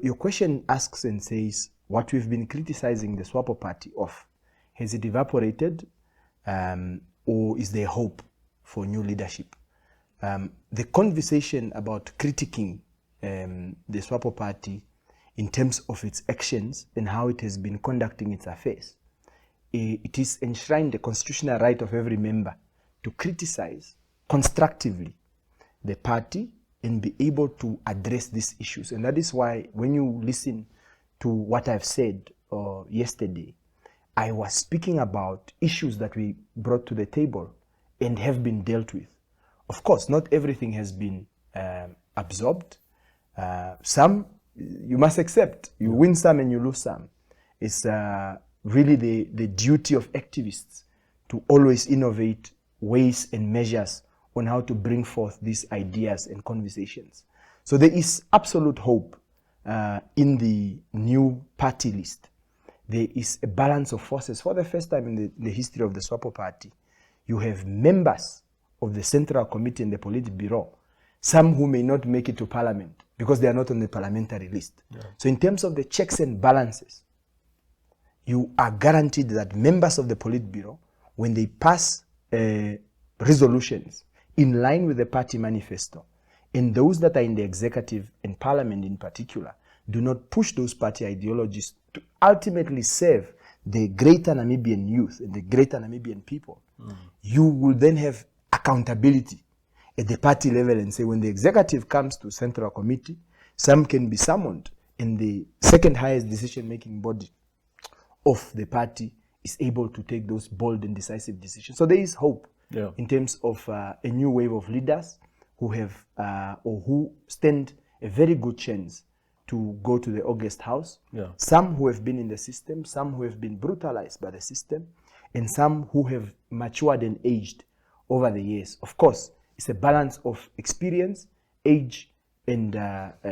your question asks and says, what we've been criticizing the SWAPO party of, has it evaporated, or is there hope for new leadership? The conversation about critiquing the SWAPO party in terms of its actions and how it has been conducting its affairs, it is enshrined the constitutional right of every member to criticize constructively the party and be able to address these issues. And that is why when you listen to what I've said yesterday, I was speaking about issues that we brought to the table and have been dealt with. Of course, not everything has been absorbed. Some you must accept. You win some and you lose some. It's really the duty of activists to always innovate ways and measures on how to bring forth these ideas and conversations. So there is absolute hope in the new party list. There is a balance of forces. For the first time in the history of the SWAPO party, you have members of the Central Committee and the Politburo, some who may not make it to Parliament because they are not on the parliamentary list. Yeah. So in terms of the checks and balances, you are guaranteed that members of the Politburo, when they pass resolutions in line with the party manifesto, and those that are in the executive and Parliament in particular, do not push those party ideologies to ultimately serve the greater Namibian youth and the greater Namibian people. You will then have accountability at the party level and say, when the executive comes to Central Committee, some can be summoned, and the second highest decision-making body of the party is able to take those bold and decisive decisions. So there is hope in terms of a new wave of leaders who have or who stand a very good chance to go to the August House. Some who have been in the system, some who have been brutalized by the system, and some who have matured and aged over the years. Of course, it's a balance of experience, age, and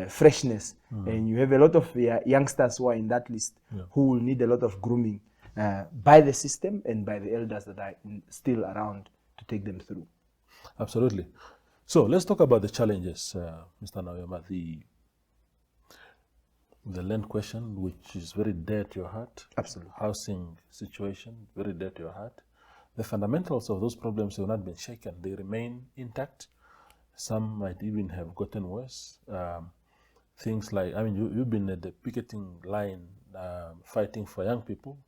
freshness. And you have a lot of youngsters who are in that list who will need a lot of grooming by the system and by the elders that are still around to take them through. Absolutely. So let's talk about the challenges, Mr. Nauyoma. The land question, which is very dear to your heart. Absolutely. Housing situation, very dear to your heart. The fundamentals of those problems have not been shaken. They remain intact. Some might even have gotten worse. Things like, I mean, you've been at the picketing line fighting for young people.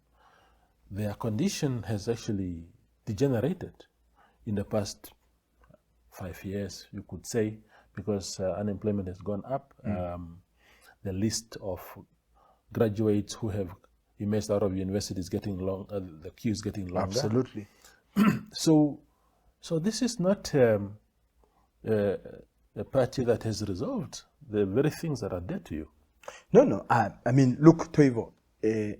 Their condition has actually degenerated in the past 5 years, you could say, because unemployment has gone up. The list of graduates who have emerged out of university is getting long. The queue is getting longer. Absolutely. So this is not a party that has resolved the very things that are dear to you. No. I mean, look, Toivo,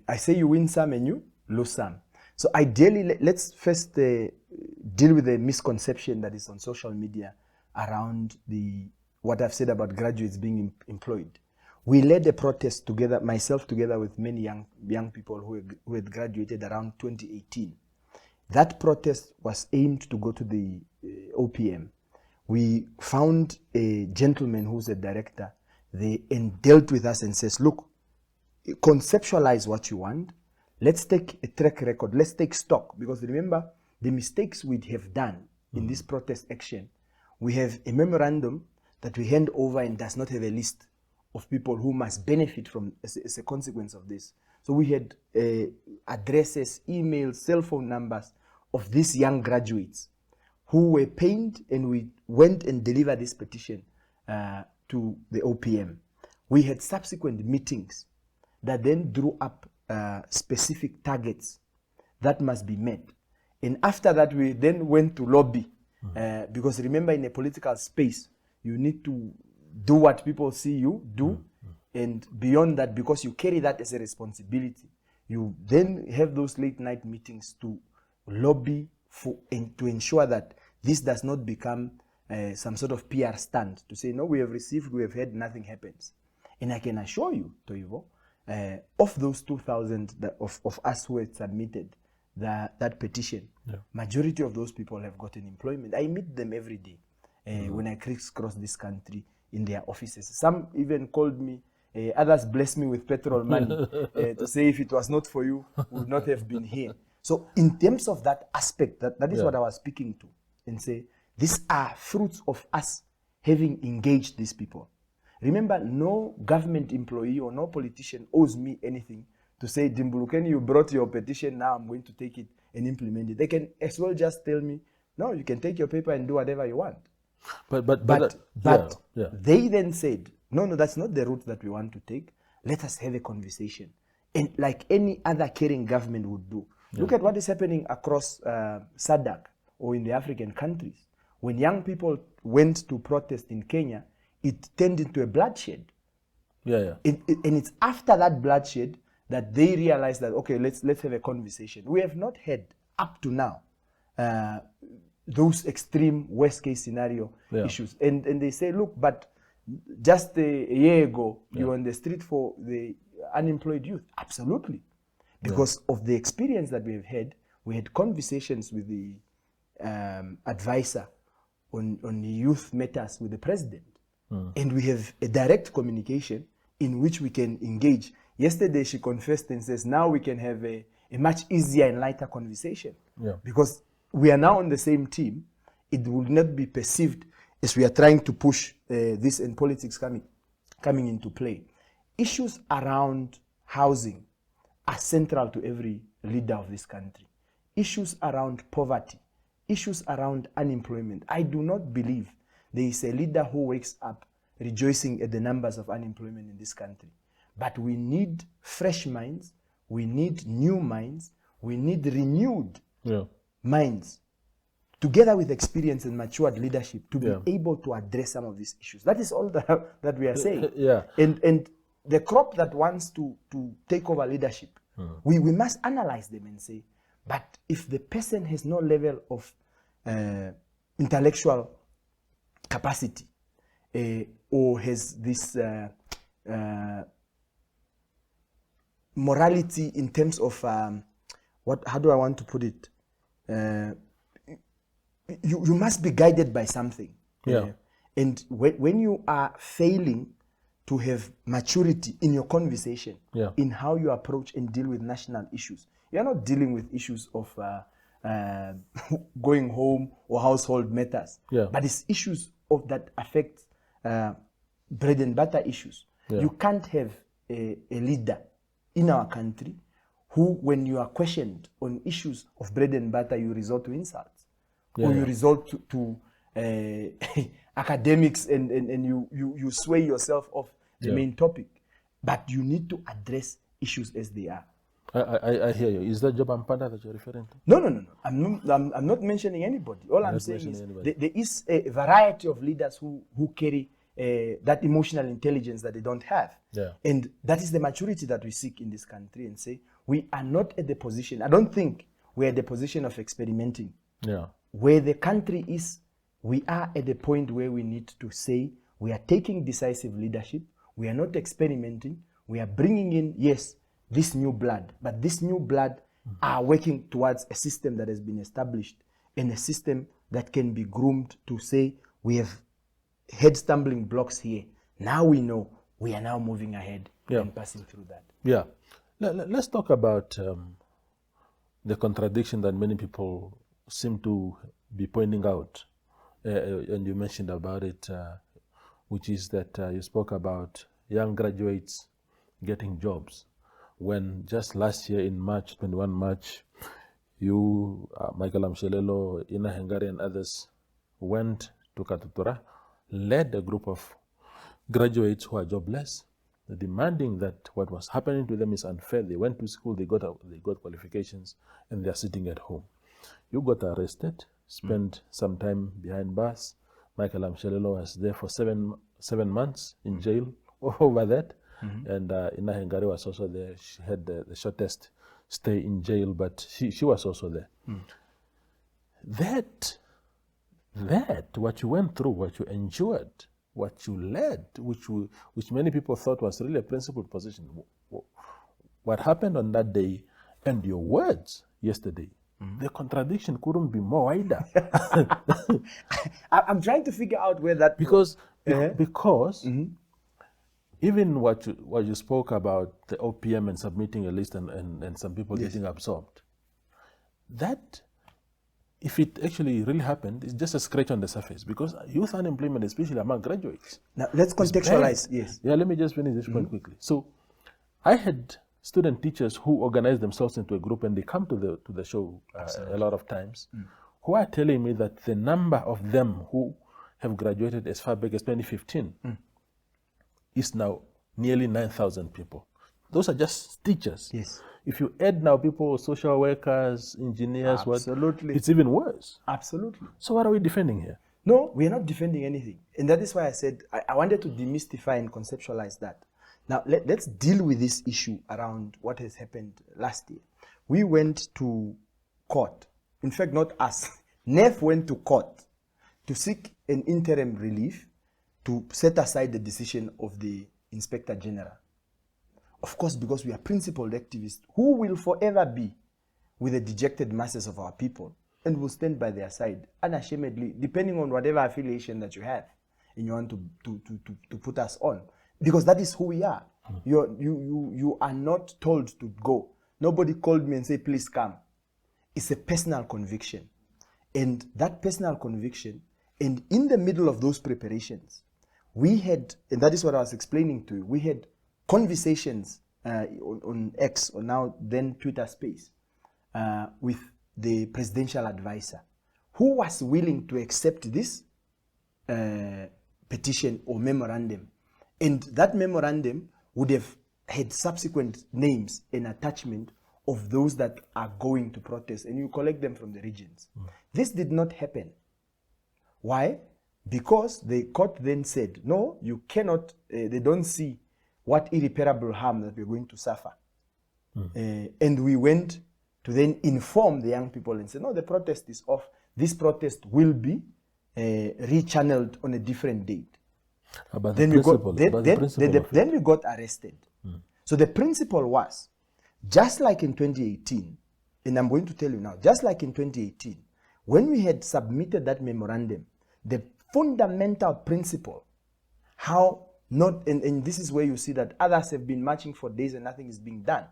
I say you win some and you lose some. So ideally, let's first deal with the misconception that is on social media around what I've said about graduates being employed. We led a protest together, myself together with many young people who had graduated around 2018. That protest was aimed to go to the OPM. We found a gentleman who's a director and dealt with us and says, look, conceptualize what you want. Let's take a track record. Let's take stock. Because remember, the mistakes we have done in this protest action, we have a memorandum that we hand over and does not have a list of people who must benefit from as a consequence of this. So we had addresses, emails, cell phone numbers of these young graduates who were pained, and we went and delivered this petition to the OPM. We had subsequent meetings that then drew up specific targets that must be met. And after that, we then went to lobby because remember, in a political space, you need to do what people see you do. And beyond that, because you carry that as a responsibility, you then have those late night meetings to lobby for and to ensure that this does not become some sort of PR stunt to say, no, we have received, we have heard, nothing happens. And I can assure you, Toivo, of those 2,000 of us who had submitted that petition, majority of those people have gotten employment. I meet them every day when I crisscross this country in their offices. Some even called me Others bless me with petrol money to say if it was not for you, we would not have been here. So in terms of that aspect, that is what I was speaking to, and say, these are fruits of us having engaged these people. Remember, no government employee or no politician owes me anything to say, Dimbulukeni, you brought your petition, now I'm going to take it and implement it. They can as well just tell me, no, you can take your paper and do whatever you want. But they then said, no, that's not the route that we want to take. Let us have a conversation. And like any other caring government would do. Look at what is happening across SADC or in the African countries. When young people went to protest in Kenya, it turned into a bloodshed. And it's after that bloodshed that they realized that, okay, let's have a conversation. We have not had, up to now, those extreme worst case scenario issues. And they say, look, but just a year ago, you were on the street for the unemployed youth. Absolutely. Because of the experience that we have had, we had conversations with the advisor on youth matters with the president. And we have a direct communication in which we can engage. Yesterday, she confessed and says, now we can have a much easier and lighter conversation. Because we are now on the same team. It will not be perceived as we are trying to push this and politics coming into play. Issues around housing are central to every leader of this country. Issues around poverty, issues around unemployment. I do not believe there is a leader who wakes up rejoicing at the numbers of unemployment in this country. But we need fresh minds, we need new minds, we need renewed minds, together with experience and matured leadership, to be able to address some of these issues. That is all that we are saying. And the crop that wants to take over leadership, we must analyze them and say, but if the person has no level of intellectual capacity or has this morality in terms of how do I want to put it? You must be guided by something. And when you are failing to have maturity in your conversation, in how you approach and deal with national issues, you're not dealing with issues of going home or household matters, but it's issues of that affect bread and butter issues. You can't have a leader in our country who, when you are questioned on issues of bread and butter, you resort to insults, or you resort to academics and you sway yourself off the main topic. But you need to address issues as they are. I hear you. Is that Job Mpanda that you're referring to? No. I'm not mentioning anybody. All I'm saying is there is a variety of leaders who carry that emotional intelligence that they don't have. And that is the maturity that we seek in this country, and say, we are not at the position, I don't think we're at the position of experimenting. Where the country is, we are at the point where we need to say, we are taking decisive leadership, we are not experimenting, we are bringing in, yes, this new blood, but this new blood are working towards a system that has been established, and a system that can be groomed to say, we have head stumbling blocks here. Now we know we are now moving ahead and passing through that. Let's talk about the contradiction that many people seem to be pointing out, and you mentioned about it, which is that you spoke about young graduates getting jobs. When just last year in March, 21 March, you, Michael Mshelelo, Ina Hengari and others went to Katutura, led a group of graduates who are jobless, demanding that what was happening to them is unfair. They went to school, they got qualifications, and they're sitting at home. You got arrested, spent some time behind bars. Michael Mshelelo was there for seven months in jail over that. And Ina Hengari was also there. She had the shortest stay in jail, but she was also there. That, what you went through, what you endured, what you led, which many people thought was really a principled position. What happened on that day and your words yesterday, the contradiction couldn't be more wider. I'm trying to figure out where that... Because even what you spoke about, the OPM and submitting a list and some people getting absorbed, that, if it actually really happened, it's just a scratch on the surface, because youth unemployment, especially among graduates. Now, let's contextualize. Yes. Yeah, let me just finish this point quickly. So, I had student teachers who organize themselves into a group, and they come to the show a lot of times, who are telling me that the number of them who have graduated as far back as 2015 is now nearly 9,000 people. Those are just teachers. Yes. If you add now people, social workers, engineers, Absolutely. it's even worse. Absolutely. So what are we defending here? No, we are not defending anything. And that is why I said I wanted to demystify and conceptualize that. Now, let's deal with this issue around what has happened last year. We went to court. In fact, not us. NEF went to court to seek an interim relief to set aside the decision of the Inspector General. Of course, because we are principled activists who will forever be with the dejected masses of our people and will stand by their side unashamedly, depending on whatever affiliation that you have and you want to put us on. Because that is who we are. You are not told to go. Nobody called me and said, please come. It's a personal conviction. And that personal conviction, and in the middle of those preparations, we had, and that is what I was explaining to you, we had conversations on X, or now then Twitter Space, with the presidential advisor, who was willing to accept this petition or memorandum. And that memorandum would have had subsequent names and attachment of those that are going to protest, and you collect them from the regions. This did not happen. Why? Because the court then said, no, you cannot, they don't see what irreparable harm that we're going to suffer. And we went to then inform the young people and say, no, the protest is off. This protest will be rechanneled on a different date. But Then we got arrested. So the principle was, just like in 2018, and I'm going to tell you now, just like in 2018, when we had submitted that memorandum, the fundamental principle, how not, and this is where you see that others have been marching for days and nothing is being done.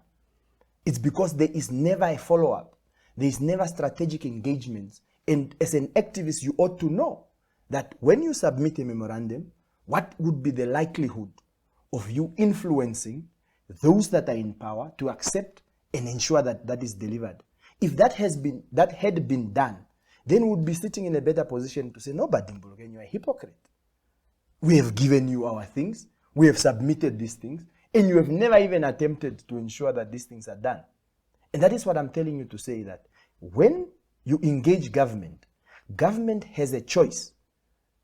It's because there is never a follow-up. There is never strategic engagement. And as an activist, you ought to know that when you submit a memorandum, what would be the likelihood of you influencing those that are in power to accept and ensure that that is delivered? If that had been done, then we would be sitting in a better position to say, no, but Dimbuluken, you're a hypocrite. We have given you our things, we have submitted these things, and you have never even attempted to ensure that these things are done. And that is what I'm telling you to say, that when you engage government, government has a choice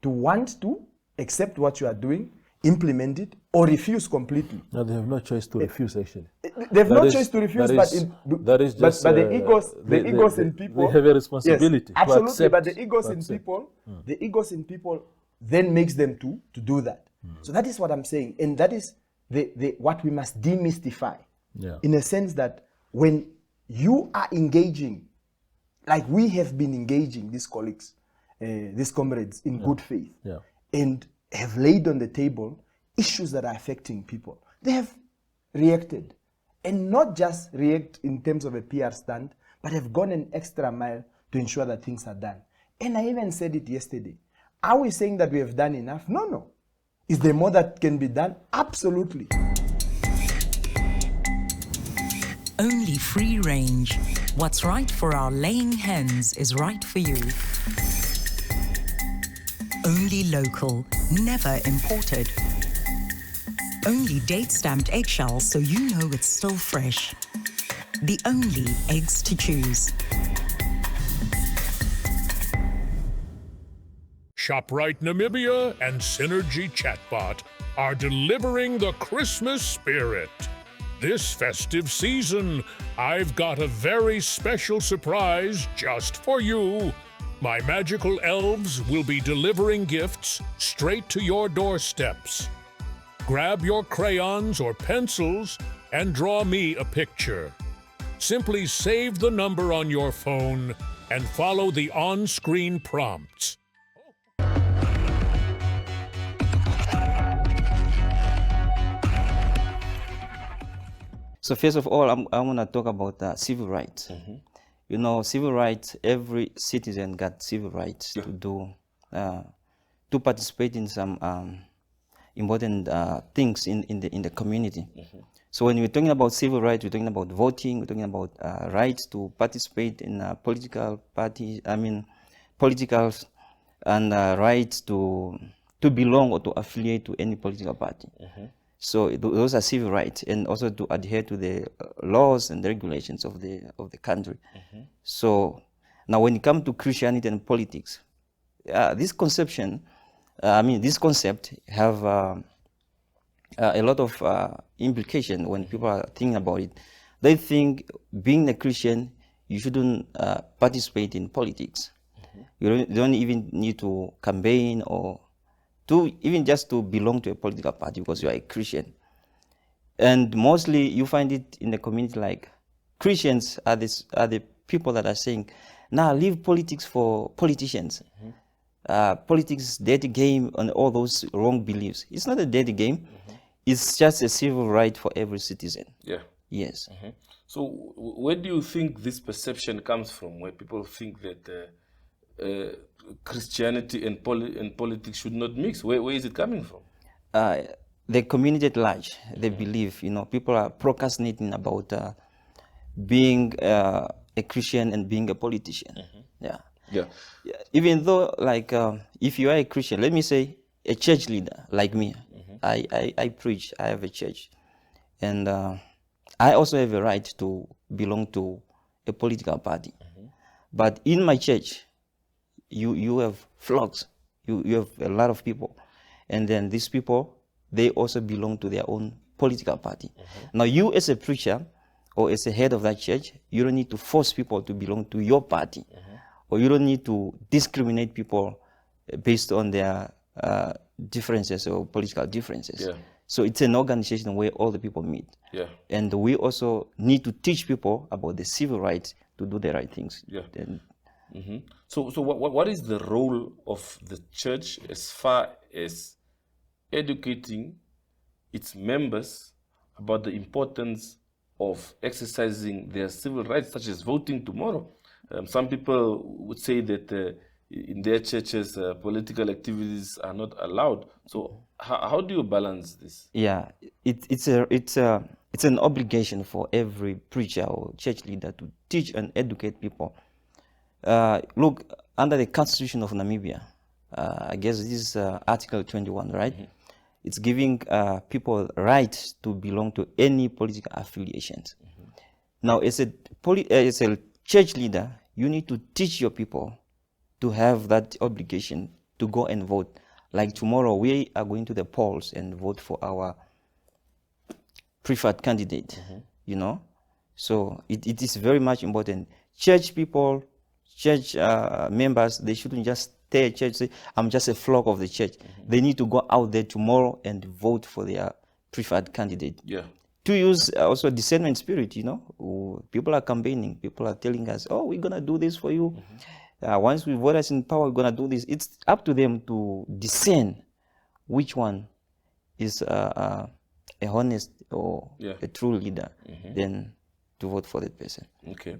to want to accept what you are doing, implement it, or refuse completely. No, they have no choice to refuse, actually. They have no choice to refuse, but the egos in people, they have a responsibility. Yes, absolutely, accept, but the egos in people then makes them to do that. So that is what I'm saying, and that is what we must demystify. Yeah. In a sense that when you are engaging, like we have been engaging these colleagues, these comrades in good faith, and have laid on the table issues that are affecting people, they have reacted, and not just react in terms of a PR stand, but have gone an extra mile to ensure that things are done. And I even said it yesterday. Are we saying that we have done enough? No. Is there more that can be done? Absolutely. Only free range. What's right for our laying hens is right for you. Only local, never imported. Only date-stamped eggshells so you know it's still fresh. The only eggs to choose. ShopRite Namibia and Synergy Chatbot are delivering the Christmas spirit. This festive season, I've got a very special surprise just for you. My magical elves will be delivering gifts straight to your doorsteps. Grab your crayons or pencils and draw me a picture. Simply save the number on your phone and follow the on-screen prompts. So first of all, I want to talk about civil rights. You know, civil rights, every citizen got civil rights to do, to participate in some important things in the community. So when we're talking about civil rights, we're talking about voting, we're talking about rights to participate in political parties, politicals, and rights to belong or to affiliate to any political party. So those are civil rights, and also to adhere to the laws and the regulations of the country. So now, when it comes to Christianity and politics, this conception, this concept have a lot of implication when people are thinking about it. They think being a Christian, you shouldn't participate in politics. You don't even need to campaign or even just to belong to a political party because you are a Christian. And mostly you find it in the community like Christians are the people that are saying, "Now leave politics for politicians. Politics, dirty game, and all those wrong beliefs." It's not a dirty game. It's just a civil right for every citizen. Yeah. Yes. So where do you think this perception comes from, where people think that Christianity and politics should not mix? Where is it coming from? The community at large, they believe, people are procrastinating about being a Christian and being a politician. Yeah. Even though, like, if you are a Christian, let me say a church leader like me, I preach, I have a church, and I also have a right to belong to a political party. But in my church, you have flocks, you have a lot of people, and then these people, they also belong to their own political party. Now, you as a preacher or as a head of that church, you don't need to force people to belong to your party, or you don't need to discriminate people based on their differences or political differences. So it's an organization where all the people meet. And we also need to teach people about the civil rights to do the right things. So what is the role of the church as far as educating its members about the importance of exercising their civil rights, such as voting tomorrow? Some people would say that in their churches, political activities are not allowed. So how do you balance this? Yeah, it's an obligation for every preacher or church leader to teach and educate people. Look, under the Constitution of Namibia, I guess this is Article 21, right? It's giving people rights to belong to any political affiliations. Now, as a church leader, you need to teach your people to have that obligation to go and vote. Like tomorrow, we are going to the polls and vote for our preferred candidate, So it is very much important. Church people, church members, they shouldn't just stay at church and say, "I'm just a flock of the church." They need to go out there tomorrow and vote for their preferred candidate. To use also discernment spirit, people are campaigning, people are telling us, "Oh, we're going to do this for you. Once we vote us in power, we're going to do this." It's up to them to discern which one is a honest or a true leader, then to vote for that person. Okay.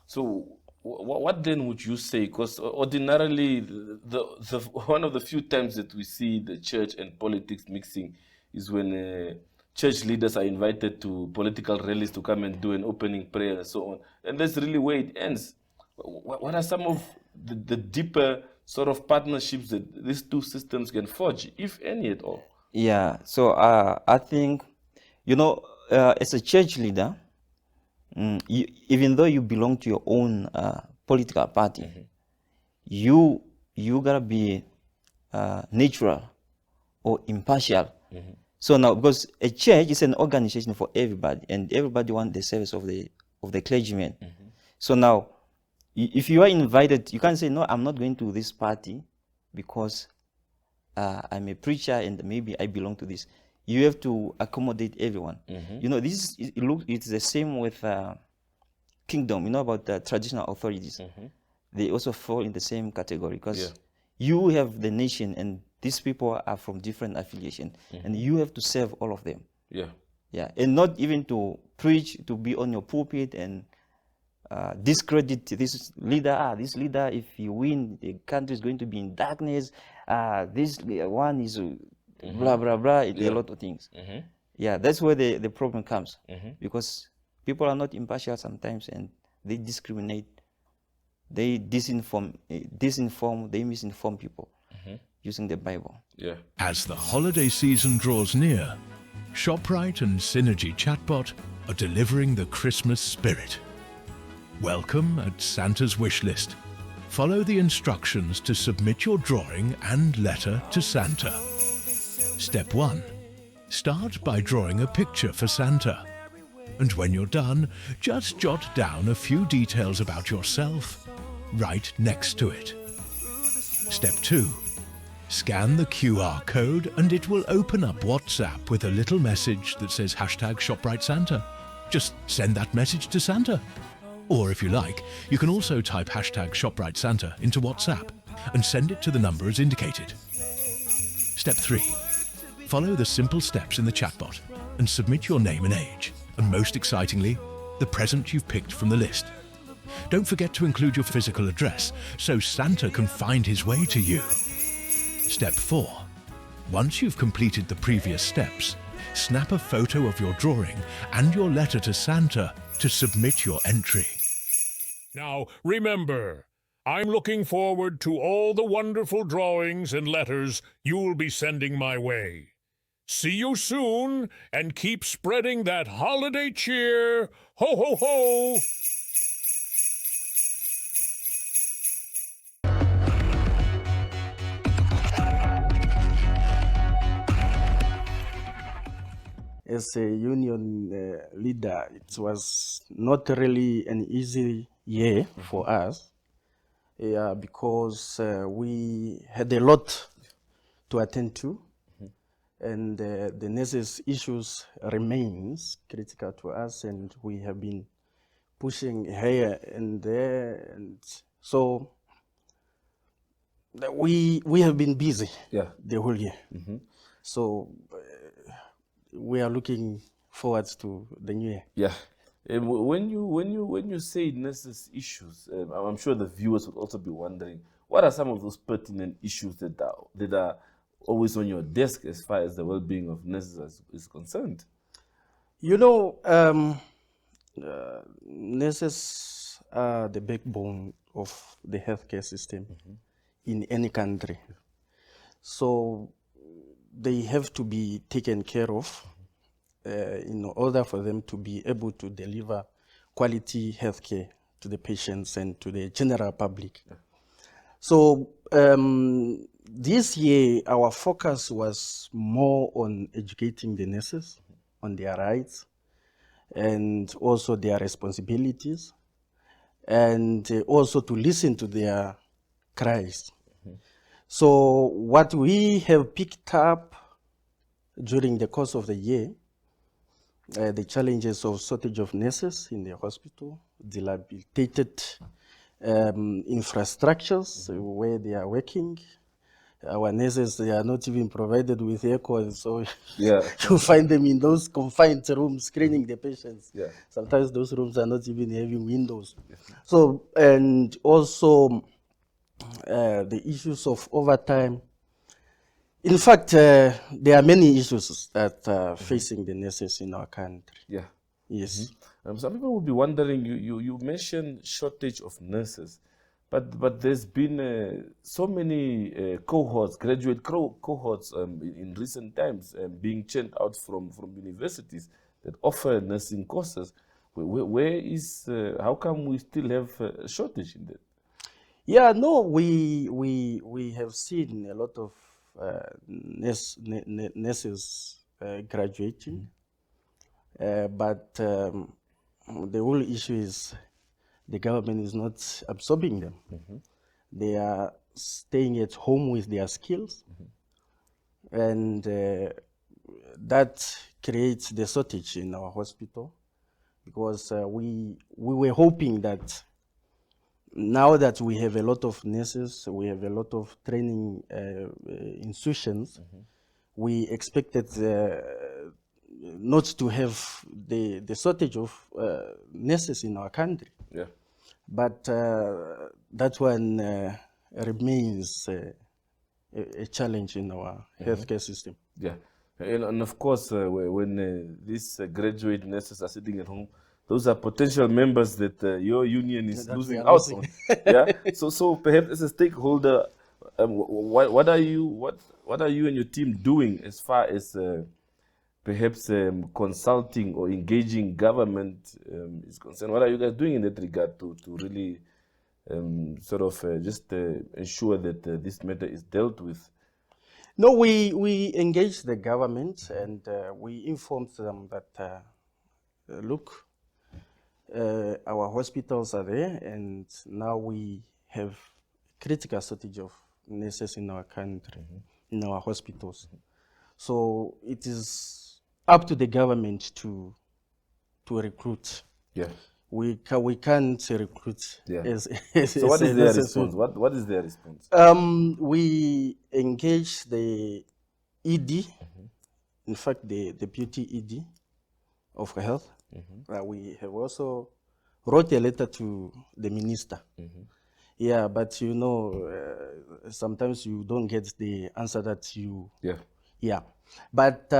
So what then would you say? Because ordinarily, the one of the few times that we see the church and politics mixing is when church leaders are invited to political rallies to come and do an opening prayer and so on. And that's really where it ends. What are some of the deeper sort of partnerships that these two systems can forge, if any at all? Yeah, so I think, as a church leader, even though you belong to your own political party, you gotta be neutral or impartial. So now, because a church is an organization for everybody, and everybody wants the service of the clergyman. So now, if you are invited, you can't say, "No, I'm not going to this party because I'm a preacher and maybe I belong to this." You have to accommodate everyone. It's the same with kingdom. About the traditional authorities. They also fall in the same category because you have the nation and these people are from different affiliations, and you have to serve all of them. Yeah, and not even to preach, to be on your pulpit and discredit this leader. This leader, if you win, the country is going to be in darkness. This one is blah, blah, blah, a lot of things. Yeah, that's where the problem comes. Because people are not impartial sometimes and they discriminate. They disinform, they misinform people using the Bible. Yeah. As the holiday season draws near, ShopRite and Synergy Chatbot are delivering the Christmas spirit. Welcome at Santa's wish list. Follow the instructions to submit your drawing and letter to Santa. Step 1. Start by drawing a picture for Santa. And when you're done, just jot down a few details about yourself right next to it. Step 2. Scan the QR code and it will open up WhatsApp with a little message that says #ShopRiteSanta. Just send that message to Santa. Or if you like, you can also type #ShopRiteSanta into WhatsApp and send it to the number as indicated. Step 3. Follow the simple steps in the chatbot and submit your name and age. And most excitingly, the present you've picked from the list. Don't forget to include your physical address so Santa can find his way to you. Step 4. Once you've completed the previous steps, snap a photo of your drawing and your letter to Santa to submit your entry. Now, remember, I'm looking forward to all the wonderful drawings and letters you'll be sending my way. See you soon, and keep spreading that holiday cheer. Ho, ho, ho! As a union leader, it was not really an easy year for us because we had a lot to attend to, and the nurses' issues remains critical to us, and we have been pushing here and there, and so we have been busy the whole year. So we are looking forward to the new year. Yeah. When you say nurses' issues, I'm sure the viewers would also be wondering, what are some of those pertinent issues that are always on your desk as far as the well-being of nurses is concerned? You know, nurses are the backbone of the healthcare system in any country. So they have to be taken care of in order for them to be able to deliver quality healthcare to the patients and to the general public. So this year, our focus was more on educating the nurses on their rights and also their responsibilities, and also to listen to their cries. So what we have picked up during the course of the year, the challenges of shortage of nurses in the hospital, dilapidated infrastructures where they are working. Our nurses, they are not even provided with aircon, so you find them in those confined rooms screening the patients. Sometimes those rooms are not even having windows. So, and also the issues of overtime. In fact, there are many issues that are facing the nurses in our country. Yes. Some people will be wondering, you mentioned shortage of nurses, but there's been so many cohorts, graduate cohorts in recent times being churned out from universities that offer nursing courses. Where is, how come we still have a shortage in that? Yeah, no, we have seen a lot of nurses graduating, but the whole issue is the government is not absorbing them. They are staying at home with their skills, and that creates the shortage in our hospital, because we were hoping that now that we have a lot of nurses, we have a lot of training institutions, we expected not to have the shortage of nurses in our country. Yeah. But that one remains a challenge in our healthcare system. Yeah. And of course, when these graduate nurses are sitting at home, those are potential members that your union is That we losing are out losing. on. Yeah. So perhaps as a stakeholder, what are you and your team doing as far as perhaps consulting or engaging government is concerned? What are you guys doing in that regard to really sort of just ensure that this matter is dealt with? No, we engage the government and we informed them that, look, our hospitals are there and now we have critical shortage of nurses in our country, in our hospitals. So it is up to the government to recruit. Yeah. We can't recruit. Yeah. As So what as is a their nurses. response? What is their response? We engage the ED, in fact, the deputy ED of health. We have also wrote a letter to the minister. Yeah, but you know, sometimes you don't get the answer that you. Yeah. Yeah, but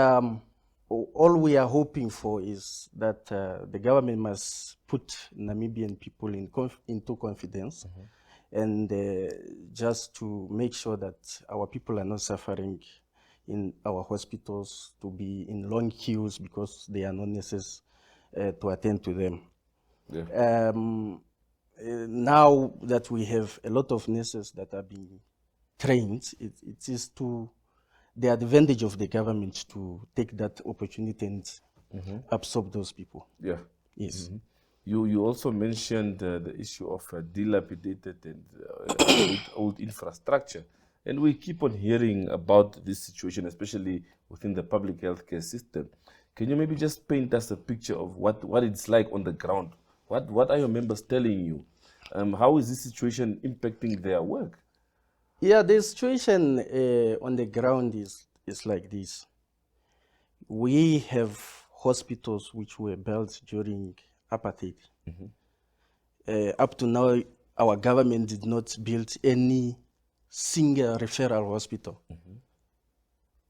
all we are hoping for is that the government must put Namibian people into confidence, and just to make sure that our people are not suffering in our hospitals to be in long queues because they are not necessary to attend to them. Yeah. Now that we have a lot of nurses that are being trained, it is to the advantage of the government to take that opportunity and absorb those people. Yeah. Yes. You also mentioned the issue of dilapidated and old infrastructure. And we keep on hearing about this situation, especially within the public healthcare system. Can you maybe just paint us a picture of what it's like on the ground? What are your members telling you? How is this situation impacting their work? Yeah, the situation on the ground is like this. We have hospitals which were built during apartheid. Up to now, our government did not build any single referral hospital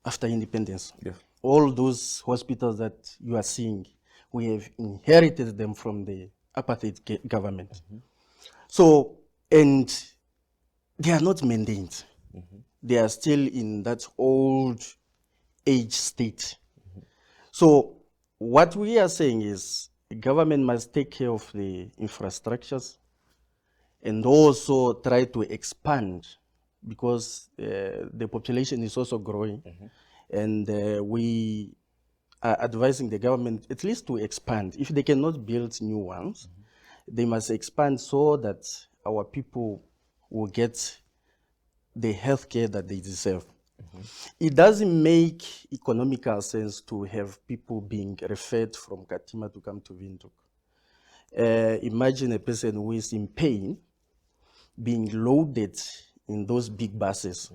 after independence. Yeah. All those hospitals that you are seeing, we have inherited them from the apartheid government. So, and they are not maintained. They are still in that old age state. So what we are saying is the government must take care of the infrastructures and also try to expand because the population is also growing. And we are advising the government at least to expand. If they cannot build new ones, they must expand so that our people will get the health care that they deserve. It doesn't make economical sense to have people being referred from Katima to come to Windhoek. Imagine a person who is in pain being loaded in those big buses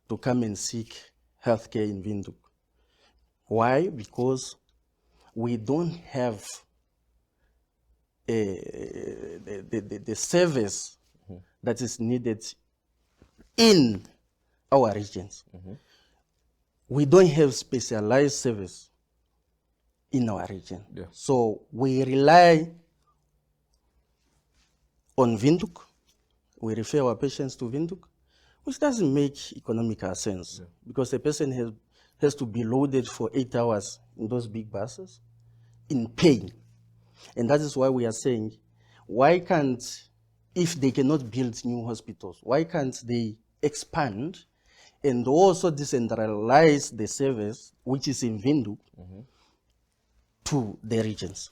to come and seek health care in Windhoek. Why? Because we don't have the service that is needed in our regions. We don't have specialized service in our region. Yeah. So we rely on Windhoek. We refer our patients to Windhoek, which doesn't make economical sense because the person has to be loaded for 8 hours in those big buses in pain. And that is why we are saying, why can't, if they cannot build new hospitals, why can't they expand and also decentralize the service, which is in Windhoek, to the regions?